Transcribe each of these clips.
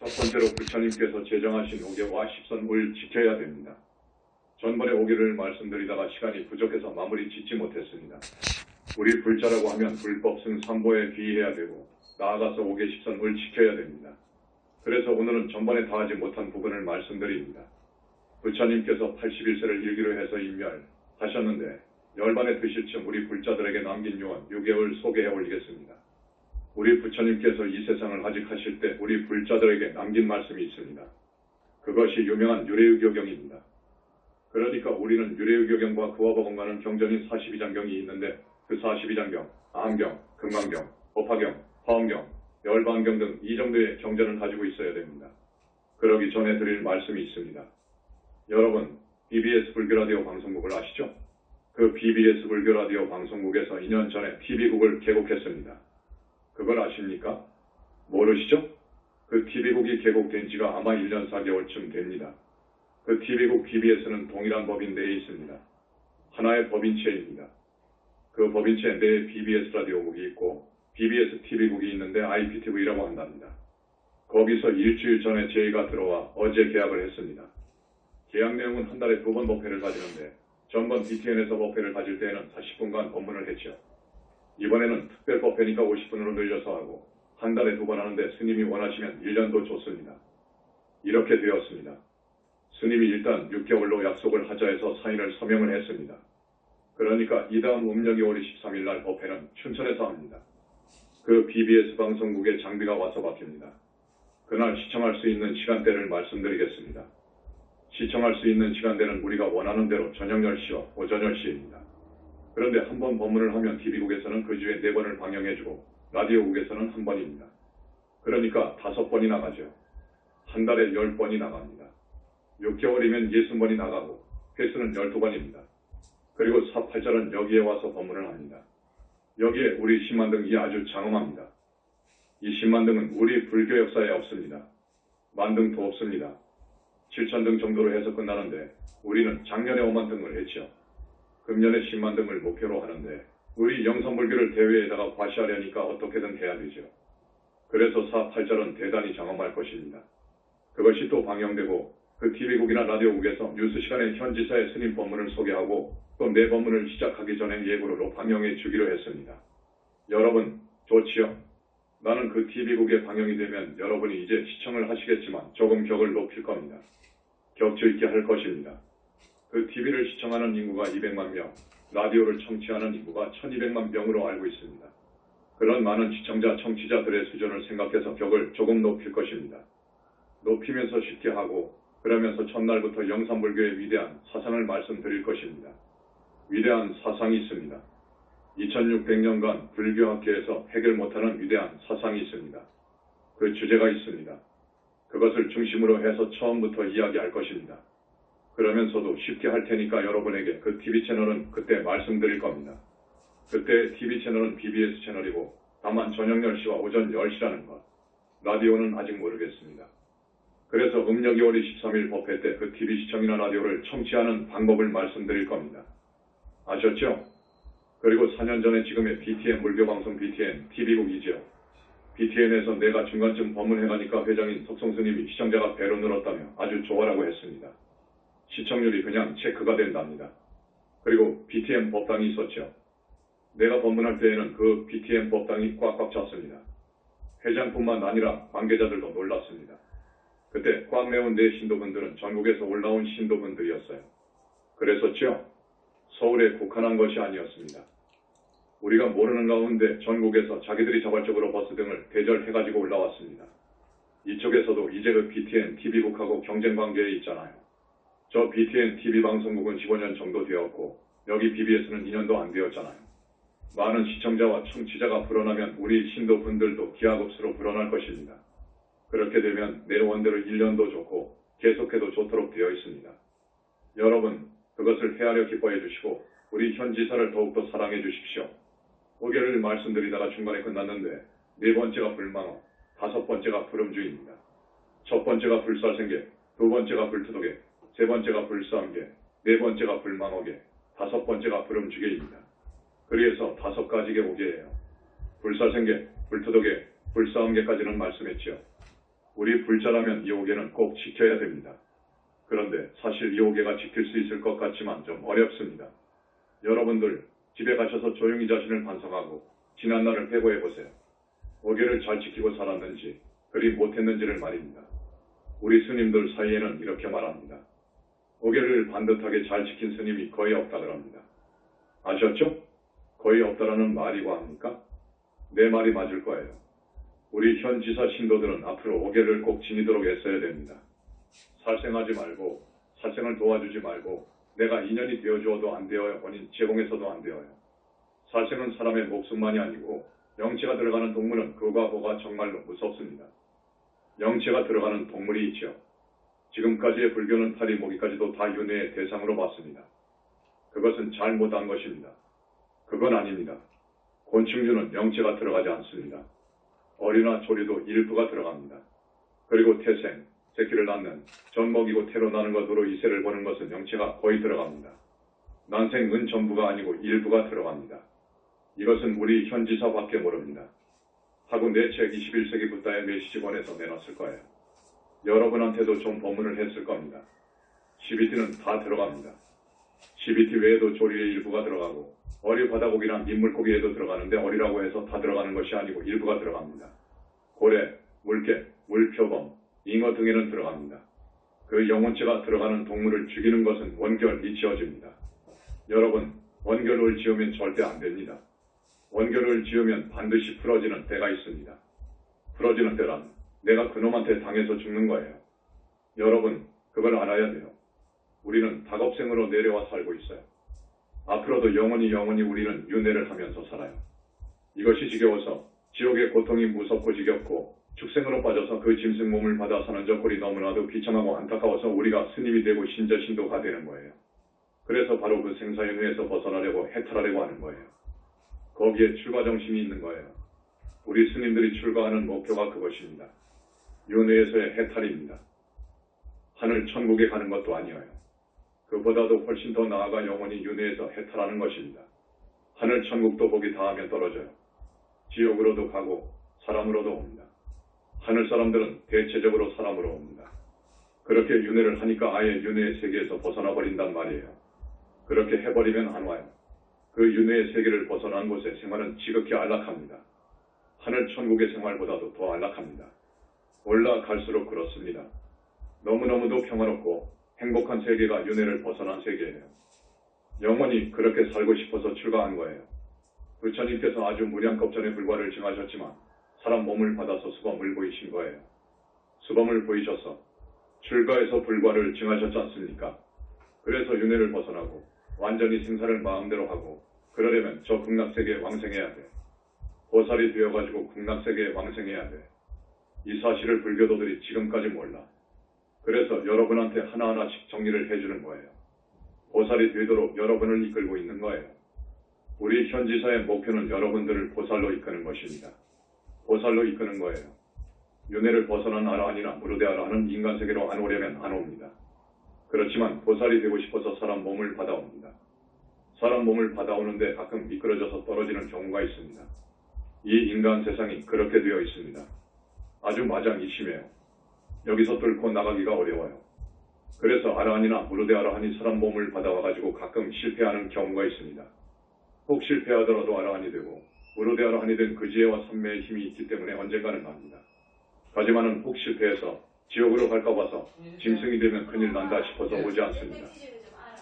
첫 번째로 부처님께서 제정하신 5개와 10선을 지켜야 됩니다. 전번에 5개를 말씀드리다가 시간이 부족해서 마무리 짓지 못했습니다. 우리 불자라고 하면 불법 승삼보에 귀의해야 되고 나아가서 5개 10선을 지켜야 됩니다. 그래서 오늘은 전번에 다 하지 못한 부분을 말씀드립니다. 부처님께서 81세를 일기로 해서 인멸하셨는데 열반에 드실 쯤 우리 불자들에게 남긴 요원 6개월 소개해 올리겠습니다. 우리 부처님께서 이 세상을 하직하실 때 우리 불자들에게 남긴 말씀이 있습니다. 그것이 유명한 유래유교경입니다. 그러니까 우리는 유래유교경과 그와 버금가는 경전인 42장경이 있는데 그 42장경, 아함경, 금강경, 법화경, 화엄경, 열반경 등 이 정도의 경전을 가지고 있어야 됩니다. 그러기 전에 드릴 말씀이 있습니다. 여러분, BBS 불교라디오 방송국을 아시죠? 그 BBS 불교라디오 방송국에서 2년 전에 TV국을 개국했습니다. 그걸 아십니까? 모르시죠? 그 TV국이 개국된 지가 아마 1년 4개월쯤 됩니다. 그 TV국 BBS는 동일한 법인 내에 있습니다. 하나의 법인체입니다. 그 법인체 내에 BBS 라디오국이 있고 BBS TV국이 있는데 IPTV라고 한답니다. 거기서 일주일 전에 저희가 들어와 어제 계약을 했습니다. 계약 내용은 한 달에 2번 법회를 가지는데 전번 BTN에서 법회를 가질 때에는 40분간 법문을 했죠. 이번에는 특별 법회니까 50분으로 늘려서 하고 한 달에 2번 하는데 스님이 원하시면 1년도 좋습니다. 이렇게 되었습니다. 스님이 일단 6개월로 약속을 하자 해서 사인을 서명을 했습니다. 그러니까 이 다음 음력이 5월 23일 날 법회는 춘천에서 합니다. 그 BBS 방송국의 장비가 와서 바뀝니다. 그날 시청할 수 있는 시간대를 말씀드리겠습니다. 시청할 수 있는 시간대는 우리가 원하는 대로 저녁 10시와 오전 10시입니다. 그런데 한 번 법문을 하면 TV국에서는 그 주에 4번을 방영해주고 라디오국에서는 1번입니다. 그러니까 5번이 나가죠. 한 달에 10번이 나갑니다. 6개월이면 60번이 나가고 횟수는 12번입니다. 그리고 사팔절은 여기에 와서 법문을 합니다. 여기에 우리 신만등이 아주 장엄합니다. 이 신만등은 우리 불교 역사에 없습니다. 만등도 없습니다. 7,000등 정도로 해서 끝나는데 우리는 작년에 5만 등을 했죠. 금년에 10만 등을 목표로 하는데 우리 영산불교를 대회에다가 과시하려니까 어떻게든 해야 되죠. 그래서 사팔절은 대단히 장엄할 것입니다. 그것이 또 방영되고 그 TV국이나 라디오국에서 뉴스 시간에 현지사의 스님 법문을 소개하고 또 내 법문을 시작하기 전에 예고로 방영해 주기로 했습니다. 여러분, 좋지요? 나는 그 TV국에 방영이 되면 여러분이 이제 시청을 하시겠지만 조금 격을 높일 겁니다. 격주 있게 할 것입니다. 그 TV를 시청하는 인구가 200만 명, 라디오를 청취하는 인구가 1200만 명으로 알고 있습니다. 그런 많은 시청자, 청취자들의 수준을 생각해서 격을 조금 높일 것입니다. 높이면서 쉽게 하고 그러면서 첫날부터 영산불교의 위대한 사상을 말씀드릴 것입니다. 위대한 사상이 있습니다. 2600년간 불교학계에서 해결 못하는 위대한 사상이 있습니다. 그 주제가 있습니다. 그것을 중심으로 해서 처음부터 이야기할 것입니다. 그러면서도 쉽게 할 테니까 여러분에게 그 TV 채널은 그때 말씀드릴 겁니다. 그때 TV 채널은 BBS 채널이고 다만 저녁 10시와 오전 10시라는 것. 라디오는 아직 모르겠습니다. 그래서 음력이 5월 23일 법회 때 그 TV 시청이나 라디오를 청취하는 방법을 말씀드릴 겁니다. 아셨죠? 그리고 4년 전에 지금의 BTN 불교방송 BTN TV국이죠. BTN에서 내가 중간쯤 법문해가니까 회장인 석성스님이 시청자가 배로 늘었다며 아주 좋아라고 했습니다. 시청률이 그냥 체크가 된답니다. 그리고 BTN 법당이 있었죠. 내가 법문할 때에는 그 BTN 법당이 꽉꽉 찼습니다. 회장뿐만 아니라 관계자들도 놀랐습니다. 그때 꽉 메운 내 신도분들은 전국에서 올라온 신도분들이었어요. 그랬었죠? 서울에 국한한 것이 아니었습니다. 우리가 모르는 가운데 전국에서 자기들이 자발적으로 버스 등을 대절해가지고 올라왔습니다. 이쪽에서도 이제 그 BTN TV국하고 경쟁관계에 있잖아요. 저 BTN TV 방송국은 15년 정도 되었고 여기 BBS는 2년도 안 되었잖아요. 많은 시청자와 청취자가 불어나면 우리 신도분들도 기하급수로 불어날 것입니다. 그렇게 되면 내 원대로 1년도 좋고 계속해도 좋도록 되어 있습니다. 여러분, 그것을 헤아려 기뻐해 주시고 우리 현지사를 더욱더 사랑해 주십시오. 5개를 말씀드리다가 중간에 끝났는데 4번째가 불망어, 5번째가 불음주입니다. 첫 번째가 불살생계, 2번째가 불투독계, 3번째가 불싸움계, 4번째가 불망어계, 5번째가 불음주계입니다. 그래서 5가지계 5개예요. 불살생계, 불투독계, 불싸움계까지는 말씀했지요. 우리 불자라면 이 5개는 꼭 지켜야 됩니다. 그런데 사실 이 5개가 지킬 수 있을 것 같지만 좀 어렵습니다. 여러분들 집에 가셔서 조용히 자신을 반성하고 지난날을 회고해 보세요. 5개를 잘 지키고 살았는지 그리 못했는지를 말입니다. 우리 스님들 사이에는 이렇게 말합니다. 5개를 반듯하게 잘 지킨 스님이 거의 없다 그럽니다. 아셨죠? 거의 없다라는 말이고 합니까? 내 말이 맞을 거예요. 우리 현 지사 신도들은 앞으로 5개를 꼭 지니도록 애써야 됩니다. 살생하지 말고 살생을 도와주지 말고 내가 인연이 되어주어도 안 되어요. 본인 제공해서도 안 되어요. 살생은 사람의 목숨만이 아니고 영체가 들어가는 동물은 그와 보가 정말로 무섭습니다. 영체가 들어가는 동물이 있죠. 지금까지의 불교는 파리 모기까지도 다 윤회의 대상으로 봤습니다. 그것은 잘못한 것입니다. 그건 아닙니다. 곤충류는 영체가 들어가지 않습니다. 어리나 조리도 일부가 들어갑니다. 그리고 태생, 새끼를 낳는, 젖 먹이고 태로 나는 것으로 이세를 보는 것은 영체가 거의 들어갑니다. 난생은 전부가 아니고 일부가 들어갑니다. 이것은 우리 현지사밖에 모릅니다. 하고 내 책 21세기 붓다의 메시지 본에서 내놨을 거예요. 여러분한테도 좀 법문을 했을 겁니다. CBT는 다 들어갑니다. CBT 외에도 조리의 일부가 들어가고 어리 바다고기랑 민물고기에도 들어가는데 어리라고 해서 다 들어가는 것이 아니고 일부가 들어갑니다. 고래, 물개, 물표범, 잉어 등에는 들어갑니다. 그 영혼체가 들어가는 동물을 죽이는 것은 원결이 지어집니다. 여러분, 원결을 지으면 절대 안 됩니다. 원결을 지으면 반드시 풀어지는 때가 있습니다. 풀어지는 때란 내가 그놈한테 당해서 죽는 거예요. 여러분, 그걸 알아야 돼요. 우리는 닭업생으로 내려와 살고 있어요. 앞으로도 영원히 우리는 윤회를 하면서 살아요. 이것이 지겨워서 지옥의 고통이 무섭고 지겹고 축생으로 빠져서 그 짐승 몸을 받아 사는 저 꼴이 너무나도 비참하고 안타까워서 우리가 스님이 되고 신자신도가 되는 거예요. 그래서 바로 그 생사윤회에서 벗어나려고 해탈하려고 하는 거예요. 거기에 출가정신이 있는 거예요. 우리 스님들이 출가하는 목표가 그것입니다. 윤회에서의 해탈입니다. 하늘 천국에 가는 것도 아니에요. 그보다도 훨씬 더 나아가 영원히 윤회에서 해탈하는 것입니다. 하늘 천국도 복이 다하면 떨어져요. 지옥으로도 가고 사람으로도 옵니다. 하늘 사람들은 대체적으로 사람으로 옵니다. 그렇게 윤회를 하니까 아예 윤회의 세계에서 벗어나 버린단 말이에요. 그렇게 해버리면 안 와요. 그 윤회의 세계를 벗어난 곳의 생활은 지극히 안락합니다. 하늘 천국의 생활보다도 더 안락합니다. 올라갈수록 그렇습니다. 너무너무도 평화롭고 행복한 세계가 윤회를 벗어난 세계예요. 영원히 그렇게 살고 싶어서 출가한 거예요. 부처님께서 아주 무량겁전의 불과를 증하셨지만 사람 몸을 받아서 수범을 보이신 거예요. 수범을 보이셔서 출가해서 불과를 증하셨지 않습니까? 그래서 윤회를 벗어나고 완전히 생사를 마음대로 하고 그러려면 저 극락세계에 왕생해야 돼. 보살이 되어가지고 극락세계에 왕생해야 돼. 이 사실을 불교도들이 지금까지 몰라. 그래서 여러분한테 하나하나씩 정리를 해주는 거예요. 보살이 되도록 여러분을 이끌고 있는 거예요. 우리 현지사의 목표는 여러분들을 보살로 이끄는 것입니다. 보살로 이끄는 거예요. 윤회를 벗어난 아라한이나 무르대 아라한은 인간세계로 안 오려면 안 옵니다. 그렇지만 보살이 되고 싶어서 사람 몸을 받아옵니다. 사람 몸을 받아오는데 가끔 미끄러져서 떨어지는 경우가 있습니다. 이 인간 세상이 그렇게 되어 있습니다. 아주 마장이 심해요. 여기서 뚫고 나가기가 어려워요. 그래서 아라한이나 무르대 아라한이 사람 몸을 받아와가지고 가끔 실패하는 경우가 있습니다. 혹 실패하더라도 아라한이 되고 무르대 아라한이 된 그 지혜와 선매의 힘이 있기 때문에 언젠가는 갑니다. 하지만은 혹 실패해서 지옥으로 갈까 봐서 짐승이 되면 큰일 난다 싶어서 오지 않습니다.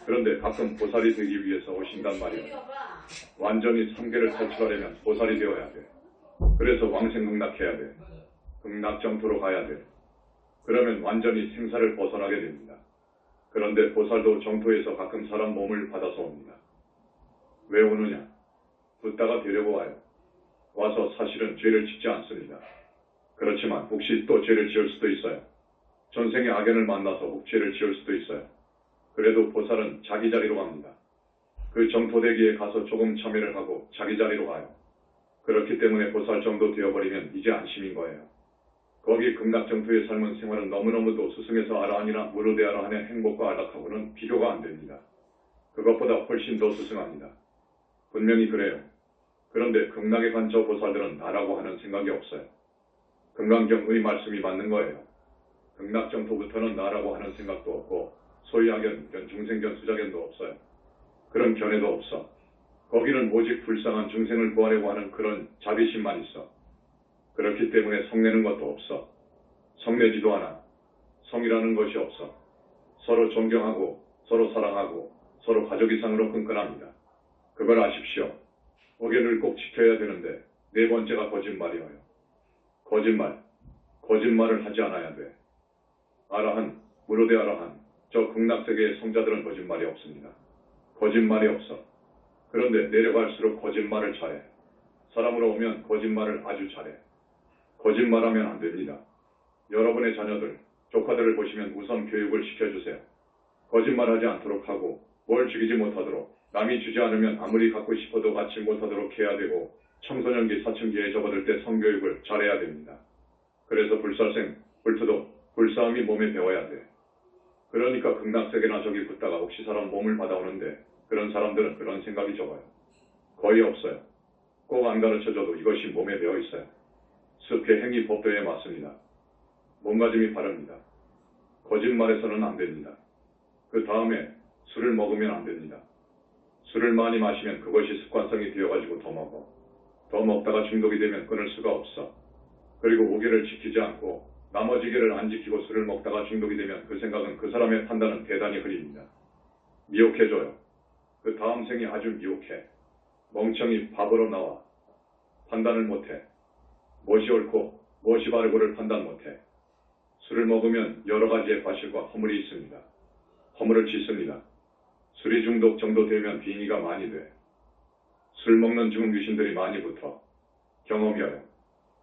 그런데 가끔 보살이 되기 위해서 오신단 말이에요. 완전히 삼계를 탈출하려면 보살이 되어야 돼. 그래서 왕생극락해야 돼. 극락정토로 가야 돼. 그러면 완전히 생사를 벗어나게 됩니다. 그런데 보살도 정토에서 가끔 사람 몸을 받아서 옵니다. 왜 오느냐? 붓다가 되려고 와요. 와서 사실은 죄를 짓지 않습니다. 그렇지만 혹시 또 죄를 지을 수도 있어요. 전생의 악연을 만나서 혹 죄를 지을 수도 있어요. 그래도 보살은 자기 자리로 갑니다. 그 정토대기에 가서 조금 참여를 하고 자기 자리로 가요. 그렇기 때문에 보살 정도 되어버리면 이제 안심인 거예요. 거기 극락정토의 삶은 생활은 너무너무도 스승에서 아라한이나 무르대 아라한의 행복과 안락하고는 비교가 안 됩니다. 그것보다 훨씬 더 스승합니다. 분명히 그래요. 그런데 극락에 간 저 보살들은 나라고 하는 생각이 없어요. 금강경의 말씀이 맞는 거예요. 극락정토부터는 나라고 하는 생각도 없고 소위학연, 중생견, 수자견도 없어요. 그런 견해도 없어. 거기는 오직 불쌍한 중생을 구하려고 하는 그런 자비심만 있어. 그렇기 때문에 성내는 것도 없어. 성내지도 않아. 성이라는 것이 없어. 서로 존경하고 서로 사랑하고 서로 가족 이상으로 끈끈합니다. 그걸 아십시오. 오계를 꼭 지켜야 되는데 네 번째가 거짓말이어요. 거짓말. 거짓말을 하지 않아야 돼. 아라한, 무로대 아라한, 저 극락세계의 성자들은 거짓말이 없습니다. 거짓말이 없어. 그런데 내려갈수록 거짓말을 잘해. 사람으로 오면 거짓말을 아주 잘해. 거짓말하면 안 됩니다. 여러분의 자녀들, 조카들을 보시면 우선 교육을 시켜주세요. 거짓말하지 않도록 하고 뭘 죽이지 못하도록 남이 주지 않으면 아무리 갖고 싶어도 갖지 못하도록 해야 되고 청소년기, 사춘기에 접어들 때 성교육을 잘해야 됩니다. 그래서 불살생, 불투도, 불싸움이 몸에 배워야 돼. 그러니까 극락세계나 저기 붙다가 혹시 사람 몸을 받아오는데 그런 사람들은 그런 생각이 적어요. 거의 없어요. 꼭 안 가르쳐줘도 이것이 몸에 배어 있어요. 습계 행위 법도에 맞습니다. 몸가짐이 바릅니다. 거짓말해서는 안 됩니다. 그 다음에 술을 먹으면 안 됩니다. 술을 많이 마시면 그것이 습관성이 되어가지고 더 먹어. 더 먹다가 중독이 되면 끊을 수가 없어. 그리고 오계를 지키지 않고 나머지 계를 안 지키고 술을 먹다가 중독이 되면 그 생각은 그 사람의 판단은 대단히 흐립니다. 미혹해줘요. 그 다음 생이 아주 미혹해. 멍청이 바보로 나와. 판단을 못해. 무엇이 옳고 무엇이 바르고를 판단 못해. 술을 먹으면 여러 가지의 과실과 허물이 있습니다. 허물을 짓습니다. 술이 중독 정도 되면 빙의가 많이 돼. 술 먹는 죽은 귀신들이 많이 붙어. 경험이어요.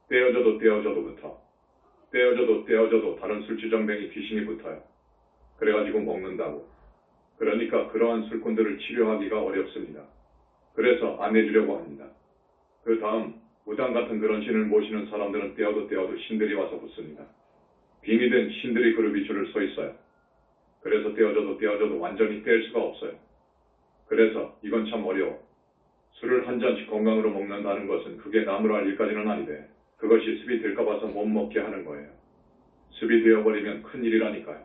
떼어져도 떼어져도 붙어. 떼어져도 떼어져도 다른 술주정뱅이 귀신이 붙어요. 그래가지고 먹는다고. 그러니까 그러한 술꾼들을 치료하기가 어렵습니다. 그래서 안 해주려고 합니다. 그 다음 무당 같은 그런 신을 모시는 사람들은 떼어도 떼어도 신들이 와서 붙습니다. 빙의된 신들이 그룹이 줄을 서 있어요. 그래서 떼어져도 떼어져도 완전히 뗄 수가 없어요. 그래서 이건 참 어려워. 술을 한 잔씩 건강으로 먹는다는 것은 그게 남으로 할 일까지는 아닌데 그것이 습이 될까 봐서 못 먹게 하는 거예요. 습이 되어버리면 큰일이라니까요.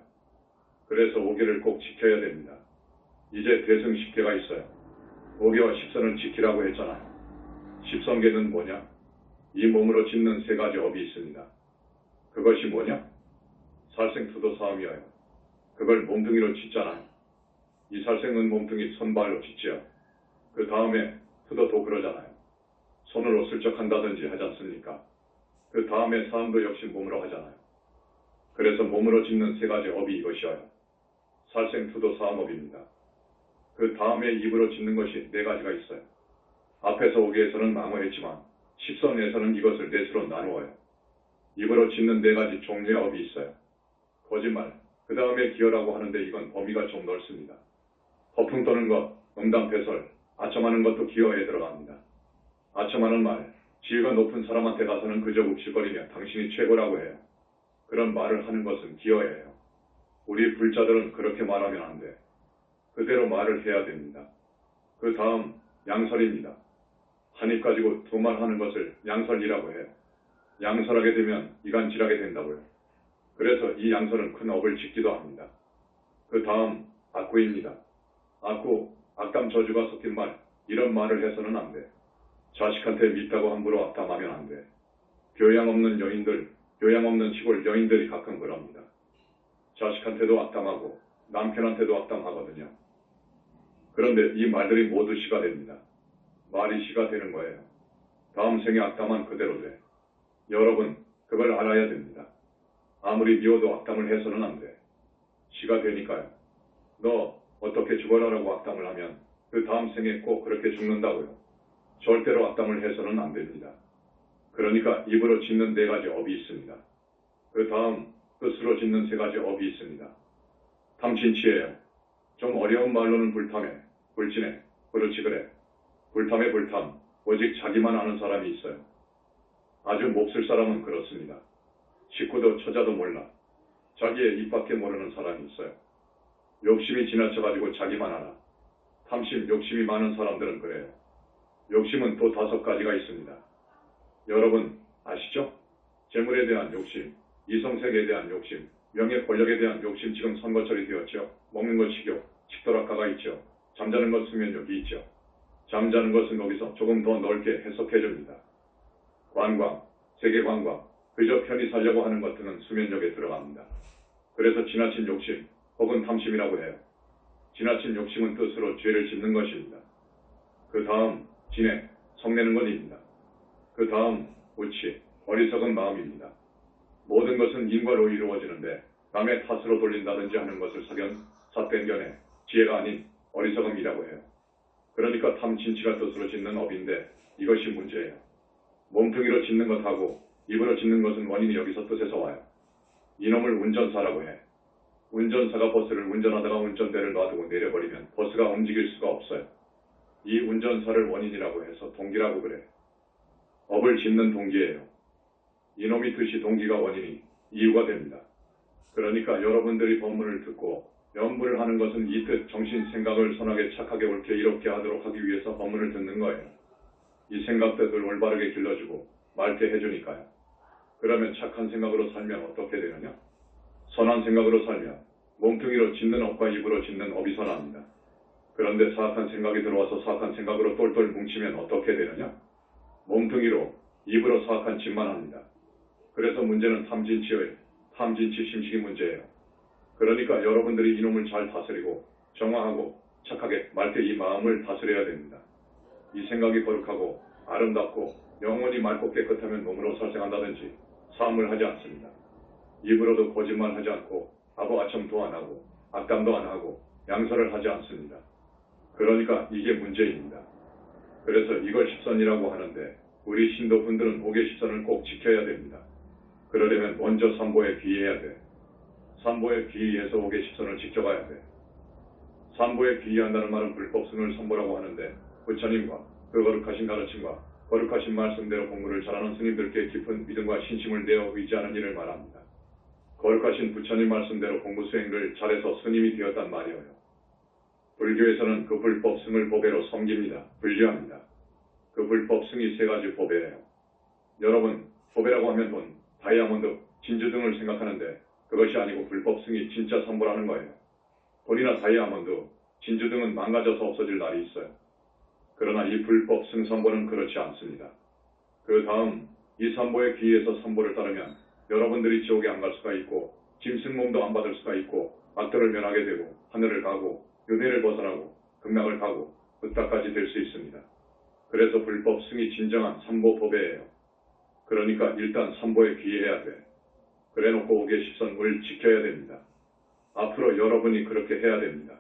그래서 오계를 꼭 지켜야 됩니다. 이제 대승 10계가 있어요. 오계와 십선을 지키라고 했잖아요. 십선계는 뭐냐? 이 몸으로 짓는 세 가지 업이 있습니다. 그것이 뭐냐? 살생투도 싸움이어요. 그걸 몸뚱이로 짓잖아요. 이 살생은 몸뚱이 손발로 짓지요. 그 다음에 투도도 그러잖아요. 손으로 슬쩍 한다든지 하지 않습니까? 그 다음에 사음도 역시 몸으로 하잖아요. 그래서 몸으로 짓는 세 가지 업이 이것이어요. 살생투도 사음업입니다. 그 다음에 입으로 짓는 것이 네 가지가 있어요. 앞에서 오기에서는 망호했지만 십선에서는 이것을 넷으로 나누어요. 입으로 짓는 네 가지 종류의 업이 있어요. 거짓말, 그 다음에 기어라고 하는데 이건 범위가 좀 넓습니다. 허풍 떠는 것, 음담패설, 아첨하는 것도 기어에 들어갑니다. 아첨하는 말, 지위가 높은 사람한테 가서는 그저 욱실거리며 당신이 최고라고 해요. 그런 말을 하는 것은 기어예요. 우리 불자들은 그렇게 말하면 안 돼. 그대로 말을 해야 됩니다. 그 다음 양설입니다. 한 입 가지고 두 말 하는 것을 양설이라고 해요. 양설하게 되면 이간질하게 된다고요. 그래서 이 양설은 큰 업을 짓기도 합니다. 그 다음 악구입니다. 악구, 악담 저주가 섞인 말, 이런 말을 해서는 안 돼. 자식한테 밉다고 함부로 악담하면 안 돼. 교양 없는 여인들, 교양 없는 시골 여인들이 가끔 그럽니다. 자식한테도 악담하고 남편한테도 악담하거든요. 그런데 이 말들이 모두 시가 됩니다. 말이 시가 되는 거예요. 다음 생에 악담한 그대로 돼. 여러분, 그걸 알아야 됩니다. 아무리 미워도 악담을 해서는 안 돼. 시가 되니까요. 너 어떻게 죽어라라고 악담을 하면 그 다음 생에 꼭 그렇게 죽는다고요. 절대로 악담을 해서는 안 됩니다. 그러니까 입으로 짓는 네 가지 업이 있습니다. 그 다음 뜻으로 짓는 세 가지 업이 있습니다. 탐진치예요. 좀 어려운 말로는 불탐해, 불진해, 그렇지 그래. 불탐에 불탐, 오직 자기만 아는 사람이 있어요. 아주 몹쓸 사람은 그렇습니다. 식구도 처자도 몰라. 자기의 입밖에 모르는 사람이 있어요. 욕심이 지나쳐가지고 자기만 알아. 탐심, 욕심이 많은 사람들은 그래요. 욕심은 또 5가지가 있습니다. 여러분 아시죠? 재물에 대한 욕심, 이성세계에 대한 욕심, 명예 권력에 대한 욕심 지금 선거철이 되었죠. 먹는 것 식욕, 식도락가가 있죠. 잠자는 것 수면욕이 있죠. 잠자는 것은 거기서 조금 더 넓게 해석해줍니다. 관광, 세계관광, 그저 편히 살려고 하는 것들은 수면욕에 들어갑니다. 그래서 지나친 욕심 혹은 탐심이라고 해요. 지나친 욕심은 뜻으로 죄를 짓는 것입니다. 그 다음 진해, 성내는 것입니다. 그 다음 우치, 어리석은 마음입니다. 모든 것은 인과로 이루어지는데 남의 탓으로 돌린다든지 하는 것을 삿된 견해, 지혜가 아닌 어리석음이라고 해요. 그러니까 탐진치가 뜻으로 짓는 업인데 이것이 문제예요. 몸뚱이로 짓는 것하고 입으로 짓는 것은 원인이 여기서 뜻에서 와요. 이놈을 운전사라고 해. 운전사가 버스를 운전하다가 운전대를 놔두고 내려버리면 버스가 움직일 수가 없어요. 이 운전사를 원인이라고 해서 동기라고 그래. 업을 짓는 동기예요. 이놈이 뜻이 동기가 원인이 이유가 됩니다. 그러니까 여러분들이 법문을 듣고 연부를 하는 것은 이 뜻, 정신, 생각을 선하게 착하게 옳게 이롭게 하도록 하기 위해서 법문을 듣는 거예요. 이 생각들을 올바르게 길러주고 맑게 해주니까요. 그러면 착한 생각으로 살면 어떻게 되느냐? 선한 생각으로 살면 몸뚱이로 짓는 업과 입으로 짓는 업이 선합니다. 그런데 사악한 생각이 들어와서 사악한 생각으로 똘똘 뭉치면 어떻게 되느냐? 몸뚱이로 입으로 사악한 짓만 합니다. 그래서 문제는 탐진치 심식이 문제예요. 그러니까 여러분들이 이놈을 잘 다스리고 정화하고 착하게 맑게 이 마음을 다스려야 됩니다. 이 생각이 거룩하고 아름답고 영혼이 맑고 깨끗하면 몸으로 살생한다든지 사함을 하지 않습니다. 입으로도 거짓말하지 않고 아부아첨도 안 하고 악담도 안 하고 양설을 하지 않습니다. 그러니까 이게 문제입니다. 그래서 이걸 십선이라고 하는데 우리 신도분들은 5개 십선을 꼭 지켜야 됩니다. 그러려면 먼저 삼보에 귀의해야 돼. 삼보에 귀의해서 5개 십선을 지켜가야 돼. 삼보에 귀의한다는 말은 불법승을 선보라고 하는데 부처님과 그 거룩하신 가르침과 거룩하신 말씀대로 공부를 잘하는 스님들께 깊은 믿음과 신심을 내어 의지하는 일을 말합니다. 거룩하신 부처님 말씀대로 공부 수행을 잘해서 스님이 되었단 말이에요. 불교에서는 그 불법승을 보배로 섬깁니다. 분류합니다. 그 불법승이 3가지 보배예요. 여러분, 보배라고 하면 돈, 다이아몬드, 진주 등을 생각하는데 그것이 아니고 불법승이 진짜 삼보라는 거예요. 돈이나 다이아몬드, 진주 등은 망가져서 없어질 날이 있어요. 그러나 이 불법승 삼보는 그렇지 않습니다. 그 다음 이 삼보에 귀의해서 삼보를 따르면 여러분들이 지옥에 안 갈 수가 있고 짐승몸도 안 받을 수가 있고 악도를 면하게 되고 하늘을 가고 윤회를 벗어나고 극락을 가고 흑다까지 될 수 있습니다. 그래서 불법승이 진정한 삼보 보배예요. 그러니까 일단 삼보에 귀의해야 돼. 그래놓고 5개 십선을 지켜야 됩니다. 앞으로 여러분이 그렇게 해야 됩니다.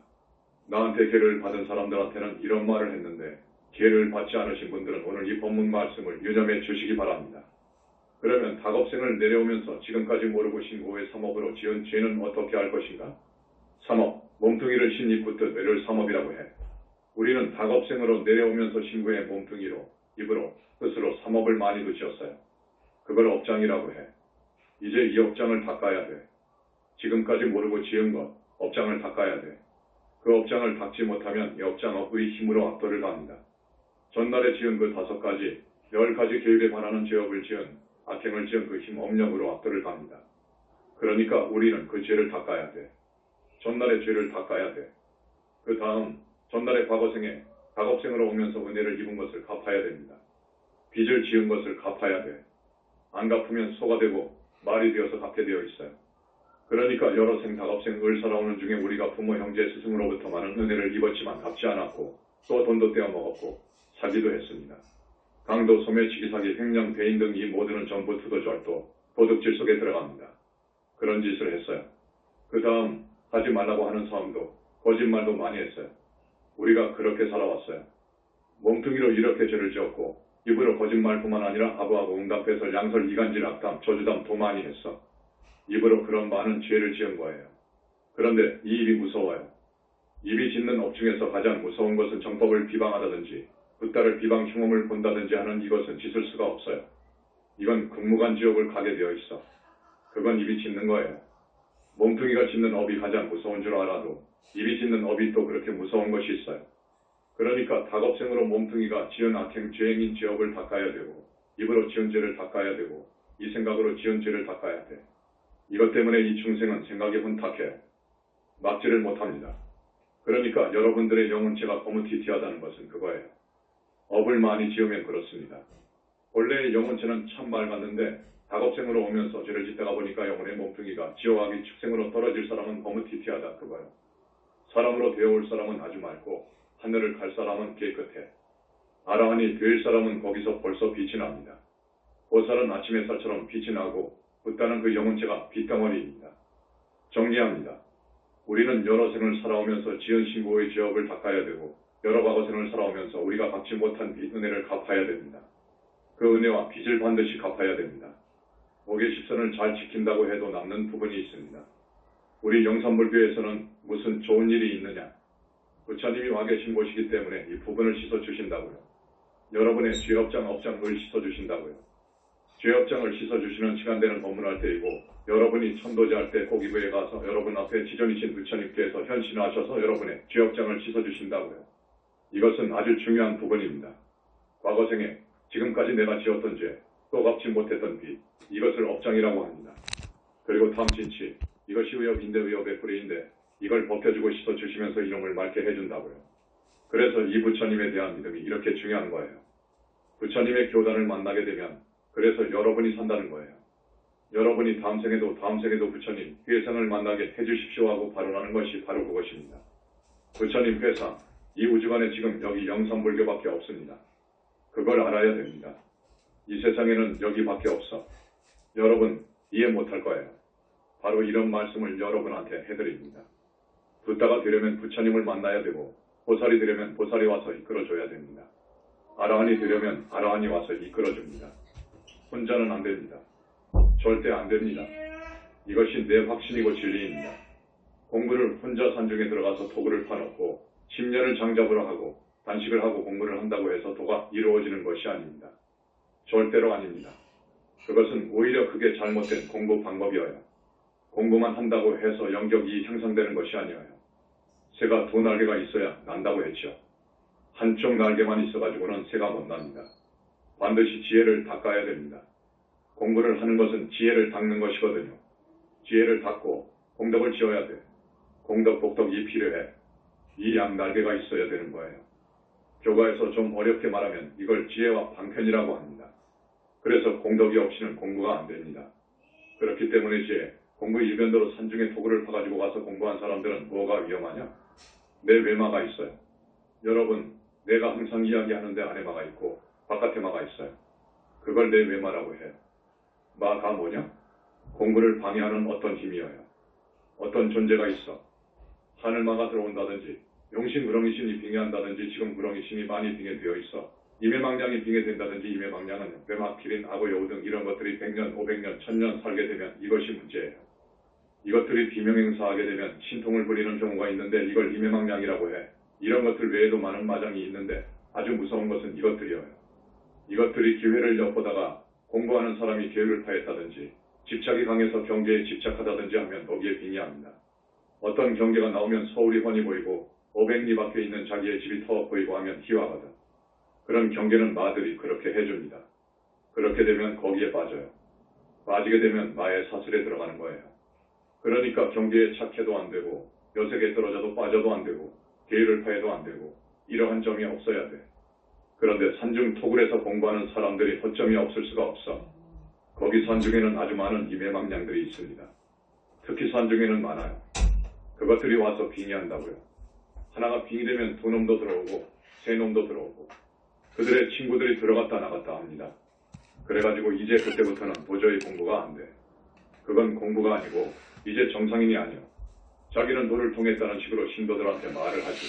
나한테 계를 받은 사람들한테는 이런 말을 했는데 계를 받지 않으신 분들은 오늘 이 법문 말씀을 유념해 주시기 바랍니다. 그러면 다겁생을 내려오면서 지금까지 모르고 신고의 삼업으로 지은 죄는 어떻게 할 것인가? 삼업, 몸뚱이를 신입 붙듯 뇌를 삼업이라고 해. 우리는 다겁생으로 내려오면서 신구의 몸뚱이로, 입으로, 뜻으로 삼업을 많이도 지었어요. 그걸 업장이라고 해. 이제 이 업장을 닦아야 돼. 지금까지 모르고 지은 것, 업장을 닦아야 돼. 그 업장을 닦지 못하면 이 업장업의 힘으로 악도를 갑니다. 전날에 지은 그 5가지, 10가지 계율에 반하는 죄업을 지은, 악행을 지은 그 힘 업력으로 악도를 갑니다. 그러니까 우리는 그 죄를 닦아야 돼. 전날의 죄를 닦아야 돼. 그 다음 전날의 과거생에 다겁생으로 오면서 은혜를 입은 것을 갚아야 됩니다. 빚을 지은 것을 갚아야 돼. 안 갚으면 소가 되고 말이 되어서 갚게 되어 있어요. 그러니까 여러 생 다겁생 을 살아오는 중에 우리가 부모 형제 스승으로부터 많은 은혜를 입었지만 갚지 않았고 또 돈도 떼어먹었고 사기도 했습니다. 강도, 소매, 치기사기, 횡령, 배임 등 이 모두는 전부 투도절도, 도둑질 속에 들어갑니다. 그런 짓을 했어요. 그 다음 하지 말라고 하는 사람도 거짓말도 많이 했어요. 우리가 그렇게 살아왔어요. 몸뚱이로 이렇게 죄를 지었고 입으로 거짓말뿐만 아니라 하부하고 응답해서 양설, 이간질, 악담, 저주담도 많이 했어. 입으로 그런 많은 죄를 지은 거예요. 그런데 이 입이 무서워요. 입이 짓는 업 중에서 가장 무서운 것은 정법을 비방하다든지 붓다를 비방 흉음을 본다든지 하는 이것은 짓을 수가 없어요. 이건 극무간 지옥을 가게 되어 있어. 그건 입이 짓는 거예요. 몸뚱이가 짓는 업이 가장 무서운 줄 알아도 입이 짓는 업이 또 그렇게 무서운 것이 있어요. 그러니까 다겁생으로 몸뚱이가 지은 악행, 죄행인 죄업을 닦아야 되고 입으로 지은 죄를 닦아야 되고 이 생각으로 지은 죄를 닦아야 돼. 이것 때문에 이 중생은 생각이 혼탁해 막지를 못합니다. 그러니까 여러분들의 영혼체가 거무튀튀하다는 것은 그거예요. 업을 많이 지으면 그렇습니다. 원래의 영혼체는 참 맑았는데 작업생으로 오면서 죄를 짓다가 보니까 영혼의 몸뚱이가 지옥아기 축생으로 떨어질 사람은 거무튀튀하다 그거예요. 사람으로 되어올 사람은 아주 맑고 하늘을 갈 사람은 깨끗해. 아라한이 될 사람은 거기서 벌써 빛이 납니다. 보살은 아침 햇살처럼 빛이 나고 붓다는 그 영혼체가 빛덩어리입니다. 정리합니다. 우리는 여러 생을 살아오면서 지은 신고의 죄업을 닦아야 되고 여러 과거생을 살아오면서 우리가 갚지 못한 빚 은혜를 갚아야 됩니다. 그 은혜와 빚을 반드시 갚아야 됩니다. 옥외십선을 잘 지킨다고 해도 남는 부분이 있습니다. 우리 영산불교에서는 무슨 좋은 일이 있느냐? 부처님이 와 계신 곳이기 때문에 이 부분을 씻어주신다고요. 여러분의 죄업장, 업장을 씻어주신다고요. 죄업장을 씻어주시는 시간대는 법문할 때이고 여러분이 천도제할 때 고기부에 가서 여러분 앞에 지존이신 부처님께서 현신하셔서 여러분의 죄업장을 씻어주신다고요. 이것은 아주 중요한 부분입니다. 과거생에 지금까지 내가 지었던 죄, 또 갚지 못했던 빚, 이것을 업장이라고 합니다. 그리고 탐진치, 이것이 의업인데 의업의 뿌리인데 이걸 벗겨주고 씻어주시면서 이놈을 맑게 해준다고요. 그래서 이 부처님에 대한 믿음이 이렇게 중요한 거예요. 부처님의 교단을 만나게 되면 그래서 여러분이 산다는 거예요. 여러분이 다음 생에도 부처님 회상을 만나게 해주십시오 하고 발언하는 것이 바로 그것입니다. 부처님 회상, 이 우주간에 지금 여기 영산불교밖에 없습니다. 그걸 알아야 됩니다. 이 세상에는 여기밖에 없어. 여러분 이해 못할 거예요. 바로 이런 말씀을 여러분한테 해드립니다. 붓다가 되려면 부처님을 만나야 되고 보살이 되려면 보살이 와서 이끌어줘야 됩니다. 아라한이 되려면 아라한이 와서 이끌어줍니다. 혼자는 안 됩니다. 절대 안 됩니다. 이것이 내 확신이고 진리입니다. 공부를 혼자 산중에 들어가서 토구를 파놓고 10년을 장잡으러 하고 단식을 하고 공부를 한다고 해서 도가 이루어지는 것이 아닙니다. 절대로 아닙니다. 그것은 오히려 그게 잘못된 공부 방법이어요. 공부만 한다고 해서 영격이 향상되는 것이 아니에요. 새가 두 날개가 있어야 난다고 했죠. 한쪽 날개만 있어가지고는 새가 못 납니다. 반드시 지혜를 닦아야 됩니다. 공부를 하는 것은 지혜를 닦는 것이거든요. 지혜를 닦고 공덕을 지어야 돼. 공덕, 복덕이 필요해. 이 양 날개가 있어야 되는 거예요. 교과에서 좀 어렵게 말하면 이걸 지혜와 방편이라고 합니다. 그래서 공덕이 없이는 공부가 안 됩니다. 그렇기 때문에 이제 공부 일변도로 산중에 토구를 파가지고 가서 공부한 사람들은 뭐가 위험하냐? 내 외마가 있어요. 여러분, 내가 항상 이야기하는데 안에 마가 있고 바깥에 마가 있어요. 그걸 내 외마라고 해요. 마가 뭐냐? 공부를 방해하는 어떤 힘이어요. 어떤 존재가 있어. 하늘마가 들어온다든지 용신 우렁이신이 빙의한다든지 지금 우렁이신이 많이 빙의되어 있어. 임해망량이 빙의된다든지 임해망량은 외마, 기린, 악어, 여우 등 이런 것들이 100년, 500년, 1000년 살게 되면 이것이 문제예요. 이것들이 비명행사하게 되면 신통을 부리는 경우가 있는데 이걸 임해망량이라고 해. 이런 것들 외에도 많은 마장이 있는데 아주 무서운 것은 이것들이에요. 이것들이 기회를 엿보다가 공부하는 사람이 계획을 파했다든지 집착이 강해서 경계에 집착하다든지 하면 거기에 빙의합니다. 어떤 경계가 나오면 서울이 훤히 보이고 500리 밖에 있는 자기의 집이 터 보이고 하면 희화하거든. 그런 경계는 마들이 그렇게 해줍니다. 그렇게 되면 거기에 빠져요. 빠지게 되면 마의 사슬에 들어가는 거예요. 그러니까 경계에 착해도 안 되고 여색에 떨어져도 빠져도 안 되고 계획을 파해도 안 되고 이러한 점이 없어야 돼. 그런데 산중 토굴에서 공부하는 사람들이 허점이 없을 수가 없어. 거기 산중에는 아주 많은 임해망량들이 있습니다. 특히 산중에는 많아요. 그것들이 와서 빙의한다고요. 하나가 빙의되면 두 놈도 들어오고 세 놈도 들어오고 그들의 친구들이 들어갔다 나갔다 합니다. 그래가지고 이제 그때부터는 도저히 공부가 안 돼. 그건 공부가 아니고 이제 정상인이 아니요. 자기는 도를 통했다는 식으로 신도들한테 말을 하지.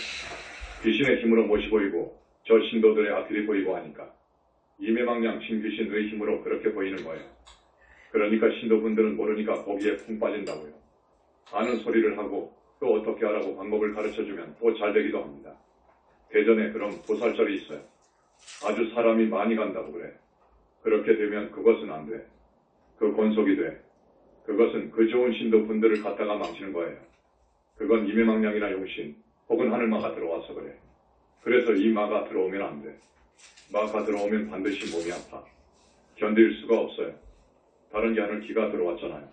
귀신의 힘으로 못이 보이고 저 신도들의 앞길이 보이고 하니까 임해망량 신귀신의 힘으로 그렇게 보이는 거예요. 그러니까 신도분들은 모르니까 거기에 푹 빠진다고요. 아는 소리를 하고 또 어떻게 하라고 방법을 가르쳐주면 또 잘 되기도 합니다. 대전에 그런 보살절이 있어요. 아주 사람이 많이 간다고 그래. 그렇게 되면 그것은 안 돼. 그 권속이 돼. 그것은 그 좋은 신도분들을 갖다가 망치는 거예요. 그건 임해망량이나 용신 혹은 하늘마가 들어와서 그래. 그래서 이 마가 들어오면 안 돼. 마가 들어오면 반드시 몸이 아파. 견딜 수가 없어요. 다른 게 아니라 기가 들어왔잖아요.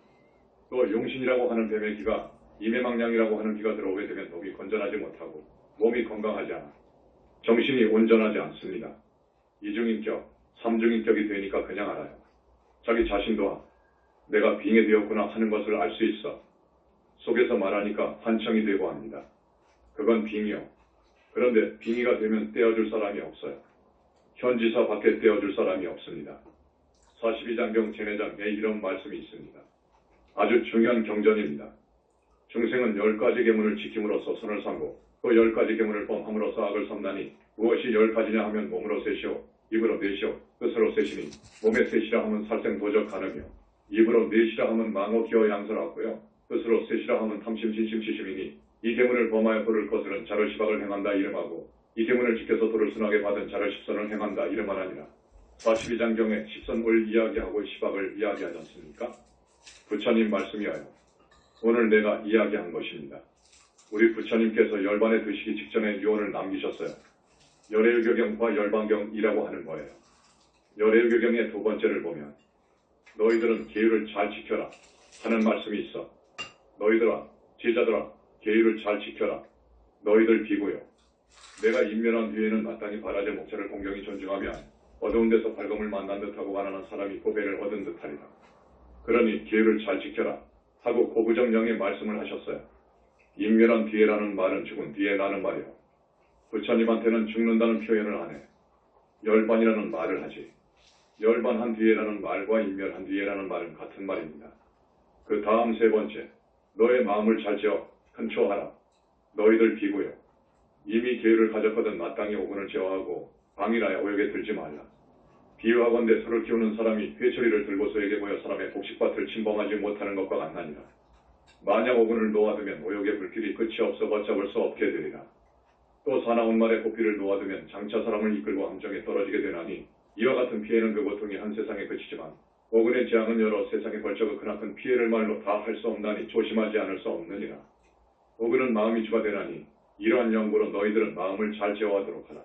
또 용신이라고 하는 뱀의 기가 임해망량이라고 하는 기가 들어오게 되면 몸이 건전하지 못하고 몸이 건강하지 않아 정신이 온전하지 않습니다. 이중인격, 삼중인격이 되니까 그냥 알아요. 자기 자신도 내가 빙이 되었구나 하는 것을 알 수 있어. 속에서 말하니까 환청이 되고 합니다. 그건 빙이요. 그런데 빙의가 되면 떼어줄 사람이 없어요. 현지사 밖에 떼어줄 사람이 없습니다. 42장경 제내장에 이런 말씀이 있습니다. 아주 중요한 경전입니다. 중생은 10가지 계문을 지킴으로써 선을 삼고 또 10가지 계문을 범함으로써 악을 삼나니 무엇이 10가지냐 하면 몸으로 셋이요 입으로 넷이요 뜻으로 셋이니 몸에 셋이라 하면 살생도적 가능이요 입으로 넷이라 하면 망어 기어 양설하고요 뜻으로 셋이라 하면 탐심 진심 시심이니 이 계문을 범하여 도를 거스른 자를 시박을 행한다 이름하고 이 계문을 지켜서 도를 순하게 받은 자를 십선을 행한다 이름하나니라. 42장경에 십선을 이야기하고 시박을 이야기하지 않습니까? 부처님 말씀이어요. 오늘 내가 이야기한 것입니다. 우리 부처님께서 열반에 드시기 직전에 유언을 남기셨어요. 열애유교경과 열반경이라고 하는 거예요. 열애유교경의 두 번째를 보면 너희들은 계율을 잘 지켜라 하는 말씀이 있어. 너희들아 제자들아 계율을 잘 지켜라. 너희들 비고요. 내가 인면한 뒤에는 마땅히 바라제 목차를 공경히 존중하며 어두운 데서 밝음을 만난 듯하고 가난한 사람이 고배를 얻은 듯하리라. 그러니 계율을 잘 지켜라 하고 고부정령의 말씀을 하셨어요. 인면한 뒤에라는 말은 죽은 뒤에라는 말이요. 부처님한테는 죽는다는 표현을 안 해. 열반이라는 말을 하지. 열반한 뒤에라는 말과 인면한 뒤에라는 말은 같은 말입니다. 그 다음 세 번째, 너의 마음을 잘 지어 큰초하라. 너희들 비고요. 이미 계율을 가졌거든 마땅히 오근을 제어하고 방이라야 오역에 들지 말라. 비유하건대 소를 키우는 사람이 회초리를 들고 소에게 모여 사람의 곡식밭을 침범하지 못하는 것과 같나니라. 만약 오근을 놓아두면 오역의 불길이 끝이 없어 걷잡을 수 없게 되리라. 또 사나운 말에 고삐를 놓아두면 장차 사람을 이끌고 함정에 떨어지게 되나니 이와 같은 피해는 그 고통이 한 세상에 그치지만 오근의 재앙은 여러 세상에 걸쳐 크나큰 피해를 말로 다 할 수 없나니 조심하지 않을 수 없느니라. 오근은 마음이 주가 되나니 이러한 연구로 너희들은 마음을 잘 제어하도록 하라.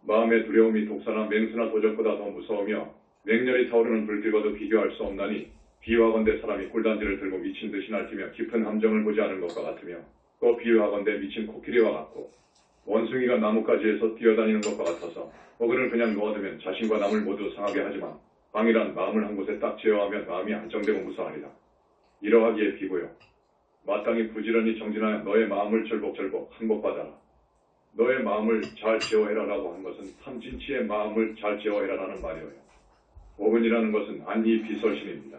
마음의 두려움이 독사나 맹수나 도적보다 더 무서우며 맹렬히 타오르는 불길과도 비교할 수 없나니 비유하건대 사람이 꿀단지를 들고 미친 듯이 날뛰며 깊은 함정을 보지 않은 것과 같으며 또 비유하건대 미친 코끼리와 같고 원숭이가 나뭇가지에서 뛰어다니는 것과 같아서 오근을 그냥 놓아두면 자신과 남을 모두 상하게 하지만 방이란 마음을 한 곳에 딱 제어하면 마음이 안정되고 무사하리라. 이러하기에 비고요. 마땅히 부지런히 정진하여 너의 마음을 절복절복 항복받아라. 너의 마음을 잘 제어해라라고 한 것은 탐진치의 마음을 잘 제어해라라는 말이에요. 오근이라는 것은 안희 비설신입니다.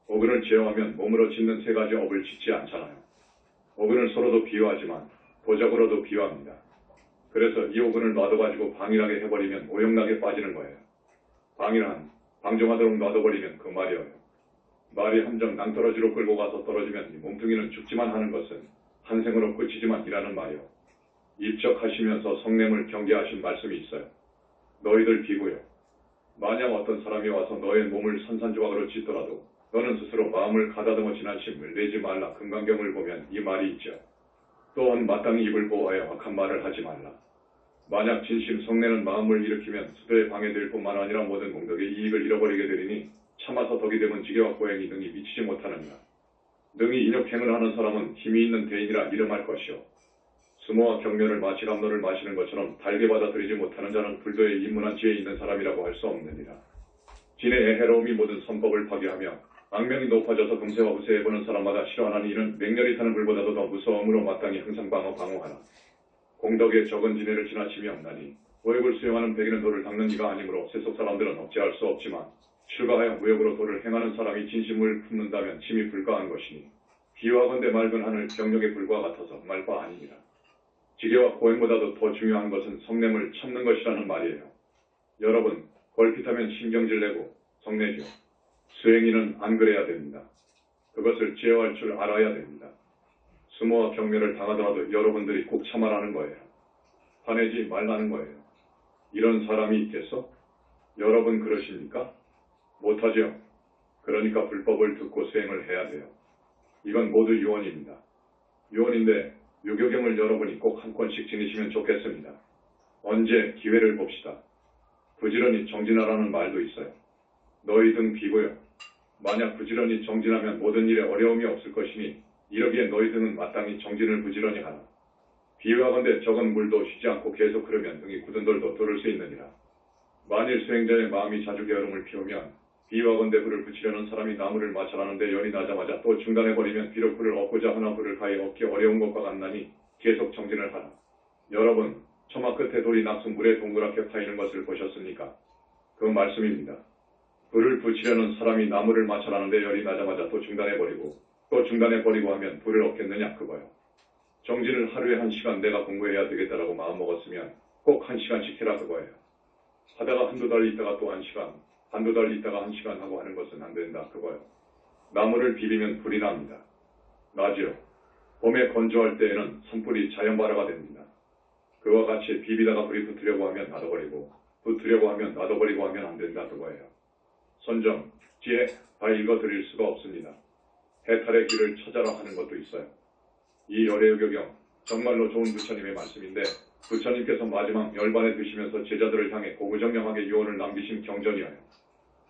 오근을 제어하면 몸으로 짓는 세 가지 업을 짓지 않잖아요. 오근을 서로도 비유하지만 도적으로도 비유합니다. 그래서 이 오근을 놔둬가지고 방일하게 해버리면 오용락에 빠지는 거예요. 방일한 방종하도록 놔둬버리면 그 말이에요. 말이 함정 낭떠러지로 끌고 가서 떨어지면 이 몸뚱이는 죽지만 하는 것은 한 생으로 끝이지만 이라는 말이요. 입적하시면서 성냄을 경계하신 말씀이 있어요. 너희들 비고요. 만약 어떤 사람이 와서 너의 몸을 산산조각으로 짓더라도 너는 스스로 마음을 가다듬어 지난 심을 내지 말라. 금강경을 보면 이 말이 있죠. 또한 마땅히 입을 보호하여 악한 말을 하지 말라. 만약 진심 성내는 마음을 일으키면 수도에 방해될 뿐만 아니라 모든 공덕의 이익을 잃어버리게 되리니 참아서 덕이 되면 지게와 고행이 능히 미치지 못하느니라. 능히 인욕행을 하는 사람은 힘이 있는 대인이라 이름할 것이요. 수모와 경멸을 마치 감로를 마시는 것처럼 달게 받아들이지 못하는 자는 불도에 입문한 지혜 있는 사람이라고 할 수 없느니라. 진의 해로움이 모든 선법을 파괴하며 악명이 높아져서 금세와 후세에 보는 사람마다 싫어하는 이는 맹렬히 타는 불보다도 더 무서움으로 마땅히 항상 방어하라. 공덕의 적은 진해를 지나침이 없나니 오역을 수용하는 백인은 도를 닦는 이가 아니므로 세속 사람들은 억제할 수 없지만 출가하여 무역으로 도를 행하는 사람이 진심을 품는다면 침이 불가한 것이니 비유하건대 맑은 하늘 병력의 불과 같아서 말 바 아니니라. 지게와 고행보다도 더 중요한 것은 성냄을 참는 것이라는 말이에요. 여러분 걸핏하면 신경질 내고 성내죠. 수행인은 안 그래야 됩니다. 그것을 제어할 줄 알아야 됩니다. 수모와 경멸을 당하더라도 여러분들이 꼭 참아라는 거예요. 화내지 말라는 거예요. 이런 사람이 있겠어? 여러분 그러십니까? 못하죠. 그러니까 불법을 듣고 수행을 해야 돼요. 이건 모두 유언입니다. 유언인데 유교경을 여러분이 꼭 한 권씩 지니시면 좋겠습니다. 언제 기회를 봅시다. 부지런히 정진하라는 말도 있어요. 너희 등 비고요. 만약 부지런히 정진하면 모든 일에 어려움이 없을 것이니 이러기에 너희들은 마땅히 정진을 부지런히 하라. 비유하건대 적은 물도 쉬지 않고 계속 흐르면 등이 굳은 돌도 돌을 수 있느니라. 만일 수행자의 마음이 자주 게으름을 피우면 비유하건대 불을 붙이려는 사람이 나무를 마찰하는데 열이 나자마자 또 중단해버리면 비록 불을 얻고자 하나 불을 가히 얻기 어려운 것과 같나니 계속 정진을 하라. 여러분, 처마 끝에 돌이 낙수 물에 동그랗게 파이는 것을 보셨습니까? 그 말씀입니다. 불을 붙이려는 사람이 나무를 마찰하는데 열이 나자마자 또 중단해버리고 또 중단해버리고 하면 불을 얻겠느냐 그거요. 정진을 하루에 1시간 내가 공부해야 되겠다라고 마음먹었으면 꼭 1시간씩 해라 그거예요. 하다가 한두 달 있다가 또 1시간, 한두 달 있다가 1시간 하고 하는 것은 안 된다 그거요. 나무를 비비면 불이 납니다. 나지요. 봄에 건조할 때에는 산불이 자연발화가 됩니다. 그와 같이 비비다가 불이 붙으려고 하면 놔둬버리고 붙으려고 하면 놔둬버리고 하면 안 된다 그거예요. 선정, 지혜 다 읽어드릴 수가 없습니다. 해탈의 길을 찾아라 하는 것도 있어요. 이 열애의 교경 정말로 좋은 부처님의 말씀인데 부처님께서 마지막 열반에 드시면서 제자들을 향해 고구정령하게 유언을 남기신 경전이어요.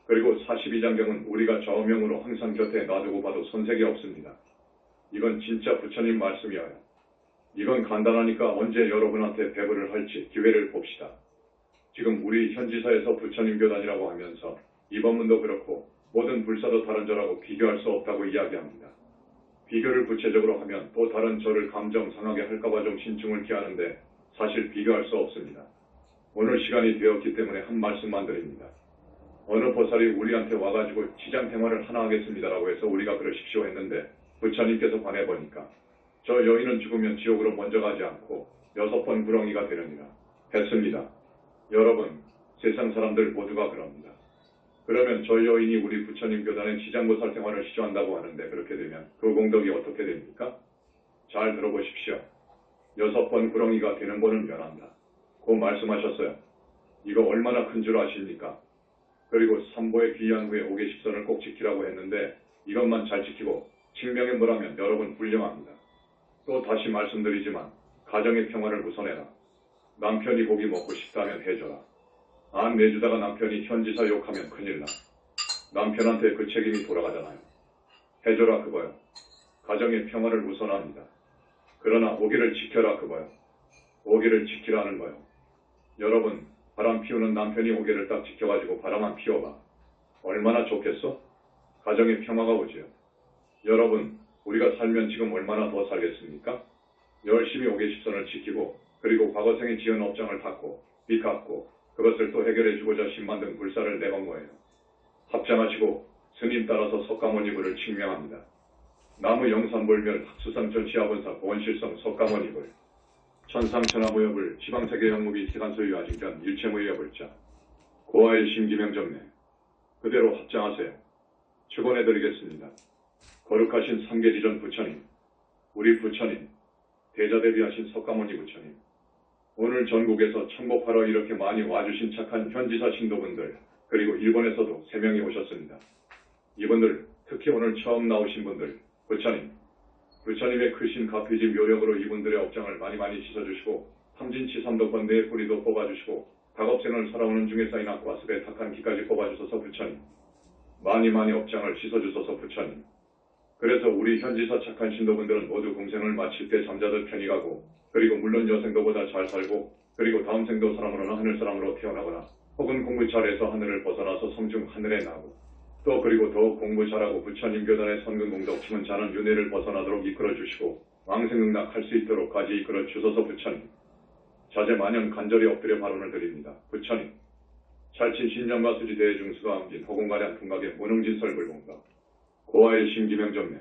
그리고 42장경은 우리가 저명으로 항상 곁에 놔두고 봐도 손색이 없습니다. 이건 진짜 부처님 말씀이어요. 이건 간단하니까 언제 여러분한테 배부를 할지 기회를 봅시다. 지금 우리 현지사에서 부처님 교단이라고 하면서 이법문도 그렇고 모든 불사도 다른 저라고 비교할 수 없다고 이야기합니다. 비교를 구체적으로 하면 또 다른 저를 감정 상하게 할까봐 좀 신중을 기하는데 사실 비교할 수 없습니다. 오늘 시간이 되었기 때문에 한 말씀만 드립니다. 어느 보살이 우리한테 와가지고 지장 생활을 하나 하겠습니다라고 해서 우리가 그러십시오 했는데 부처님께서 관해보니까 저 여인은 죽으면 지옥으로 먼저 가지 않고 6번 구렁이가 되느니라 했습니다. 여러분, 세상 사람들 모두가 그럽니다. 그러면 저 여인이 우리 부처님 교단의 지장보살 생활을 시조한다고 하는데 그렇게 되면 그 공덕이 어떻게 됩니까? 잘 들어보십시오. 6번 구렁이가 되는 분은 면한다. 고 말씀하셨어요. 이거 얼마나 큰 줄 아십니까? 그리고 삼보에 귀한 후에 5계십선을 꼭 지키라고 했는데 이것만 잘 지키고 칭명에 뭐라면 여러분 훌륭합니다. 또 다시 말씀드리지만 가정의 평화를 우선해라. 남편이 고기 먹고 싶다면 해줘라. 안 내주다가 남편이 현지사 욕하면 큰일 나. 남편한테 그 책임이 돌아가잖아요. 해줘라 그거요. 가정의 평화를 우선합니다. 그러나 5계를 지켜라 그거요. 5계를 지키라는 거요. 여러분, 바람 피우는 남편이 5계를 딱 지켜가지고 바람만 피워봐. 얼마나 좋겠어? 가정의 평화가 오지요. 여러분, 우리가 살면 지금 얼마나 더 살겠습니까? 열심히 5계십선을 지키고 그리고 과거생에 지은 업장을 닦고 빚 갚고 그것을 또 해결해주고자 10만 등 불사를 내건 거예요. 합장하시고 스님 따라서 석가모니불을 칭명합니다. 나무 영산불멸 학수상전 시아본사 보원실성 석가모니불 천상천하무여불 지방세계 영무비 세간소유 아직전 일체무여불자 고아의 심기명정례 그대로 합장하세요. 축원해드리겠습니다. 거룩하신 삼계지전 부처님, 우리 부처님, 대자대비하신 석가모니 부처님, 오늘 전국에서 천복하러 이렇게 많이 와주신 착한 현지사 신도분들, 그리고 일본에서도 3명이 오셨습니다. 이분들, 특히 오늘 처음 나오신 분들, 부처님의 크신 가피지 묘력으로 이분들의 업장을 많이 씻어주시고 삼진치 삼도권대의 뿌리도 뽑아주시고 작업생을 살아오는 중에 쌓인 악과 습에 탁한 기까지 뽑아주셔서 부처님, 많이 업장을 씻어주셔서 부처님. 그래서 우리 현지사 착한 신도분들은 모두 공생을 마칠 때 잠자듯 편히 가고 그리고 물론 여생도보다 잘 살고 그리고 다음 생도 사람으로는 하늘사람으로 태어나거나 혹은 공부 잘해서 하늘을 벗어나서 성중 하늘에 나고 또 그리고 더욱 공부 잘하고 부처님 교단의 선근공덕 치문 자는 윤회를 벗어나도록 이끌어주시고 왕생응락할 수 있도록까지 이끌어주셔서 부처님. 자제만연 간절히 엎드려 발언을 드립니다. 부처님. 찰친 신령과 수지 대중수가 암진 허공가량 풍각의 무능진설불공덕 고아의 심기명정례